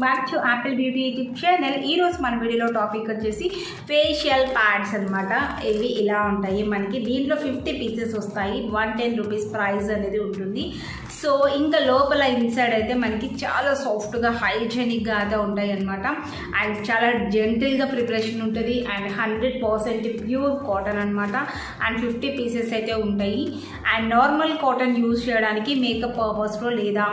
Back to Apple beauty YouTube channel. ఈరోజు మన వీడియోలో టాపిక్ వచ్చేసి ఫేషియల్ ప్యాడ్స్ అనమాట. ఇవి ఇలా ఉంటాయి. మనకి దీంట్లో 50 పీసెస్ వస్తాయి. 110 రూపీస్ ప్రైస్ అనేది ఉంటుంది. సో ఇంకా లోపల ఇన్సైడ్ అయితే మనకి చాలా సాఫ్ట్గా హైజెనిక్గా అయితే ఉంటాయి అనమాట. అండ్ చాలా జెంటిల్గా ప్రిపరేషన్ ఉంటుంది. అండ్ 100% ప్యూర్ కాటన్ అనమాట. అండ్ 50 పీసెస్ అయితే ఉంటాయి. అండ్ నార్మల్ కాటన్ యూజ్ చేయడానికి మేకప్ పర్పస్లో లేదా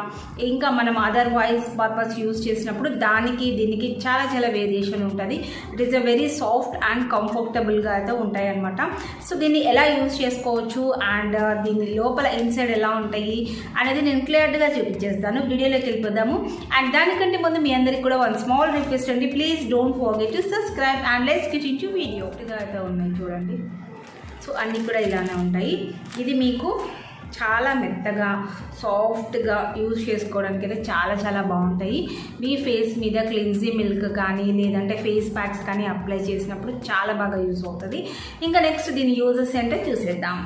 ఇంకా మనం అదర్వైజ్ పర్పస్ యూజ్ చేసినప్పుడు దానికి దీనికి చాలా చాలా వేరియేషన్ ఉంటుంది. It is a very soft and కంఫర్టబుల్గా అయితే ఉంటాయి అనమాట. సో దీన్ని ఎలా యూజ్ చేసుకోవచ్చు అండ్ దీని లోపల ఇన్సైడ్ ఎలా ఉంటాయి అనేది నేను క్లియర్గా చూపించేస్తాను. వీడియోలోకి వెళ్ళిపోదాము. అండ్ దానికంటే ముందు మీ అందరికి కూడా వన్ స్మాల్ రిక్వెస్ట్ అండి, please don't forget to subscribe and let's get into video. అయితే ఉన్నాయి చూడండి. సో అన్నీ కూడా ఇలానే ఉంటాయి. ఇది మీకు చాలా మెత్తగా సాఫ్ట్గా యూజ్ చేసుకోవడానికి అయితే చాలా చాలా బాగుంటాయి. మీ ఫేస్ మీద క్లిన్జీ మిల్క్ కానీ లేదంటే ఫేస్ ప్యాక్స్ కానీ అప్లై చేసినప్పుడు చాలా బాగా యూజ్ అవుతుంది. ఇంకా నెక్స్ట్ దీని యూజెస్ అంటే చూసేద్దాం.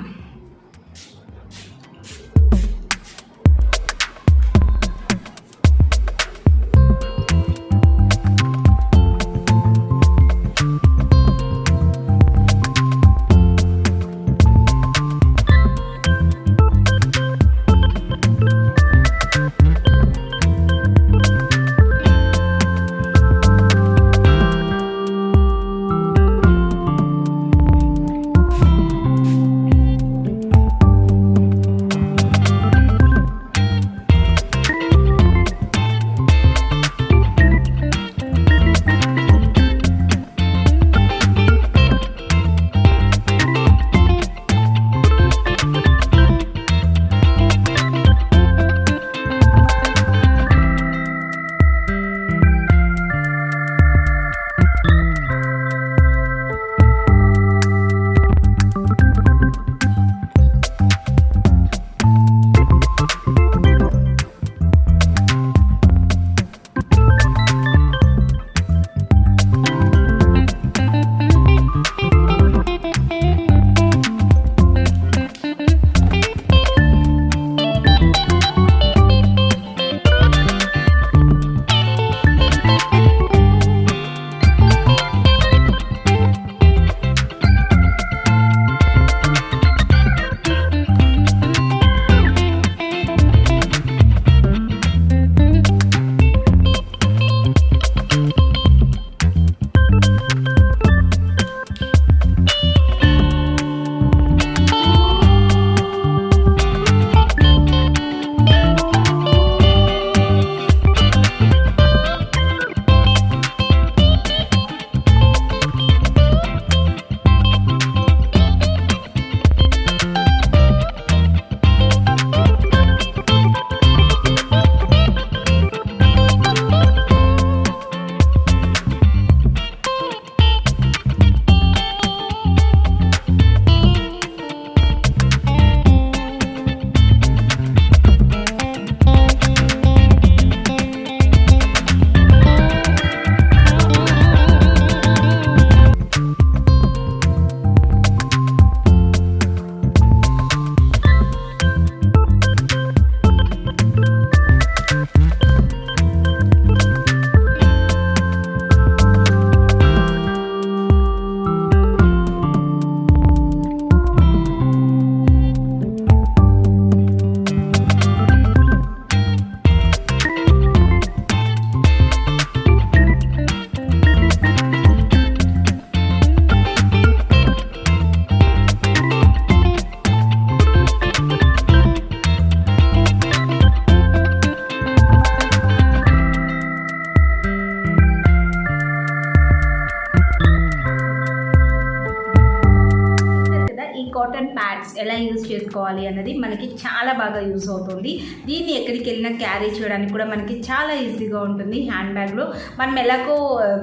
కాటన్ ప్యాడ్స్ ఎలా యూజ్ చేసుకోవాలి అన్నది మనకి చాలా బాగా యూజ్ అవుతుంది. దీన్ని ఎక్కడికి వెళ్ళినా క్యారీ చేయడానికి కూడా మనకి చాలా ఈజీగా ఉంటుంది. హ్యాండ్ బ్యాగ్లో మనం ఎలాగో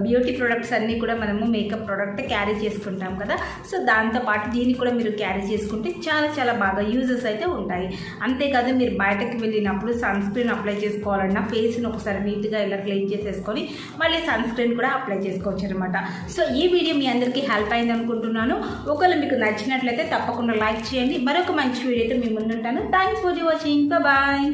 బ్యూటీ ప్రొడక్ట్స్ అన్నీ కూడా మనము మేకప్ ప్రోడక్ట్ క్యారీ చేసుకుంటాం కదా. సో దాంతోపాటు దీన్ని కూడా మీరు క్యారీ చేసుకుంటే చాలా చాలా బాగా యూజెస్ అయితే ఉంటాయి. అంతేకాదు మీరు బయటకు వెళ్ళినప్పుడు సన్ స్క్రీన్ అప్లై చేసుకోవాలన్నా ఫేస్ని ఒకసారి నీట్గా ఇలా క్లీన్ చేసేసుకొని మళ్ళీ సన్ స్క్రీన్ కూడా అప్లై చేసుకోవచ్చు అనమాట. సో ఈ వీడియో మీ అందరికీ హెల్ప్ అయింది అనుకుంటున్నాను. ఒకవేళ మీకు నచ్చినట్లయితే తప్పకుండా లైక్ చేయండి. మరొక మంచి వీడియోతో మీ ముందుంటాను. Thanks for watching. బాయ్.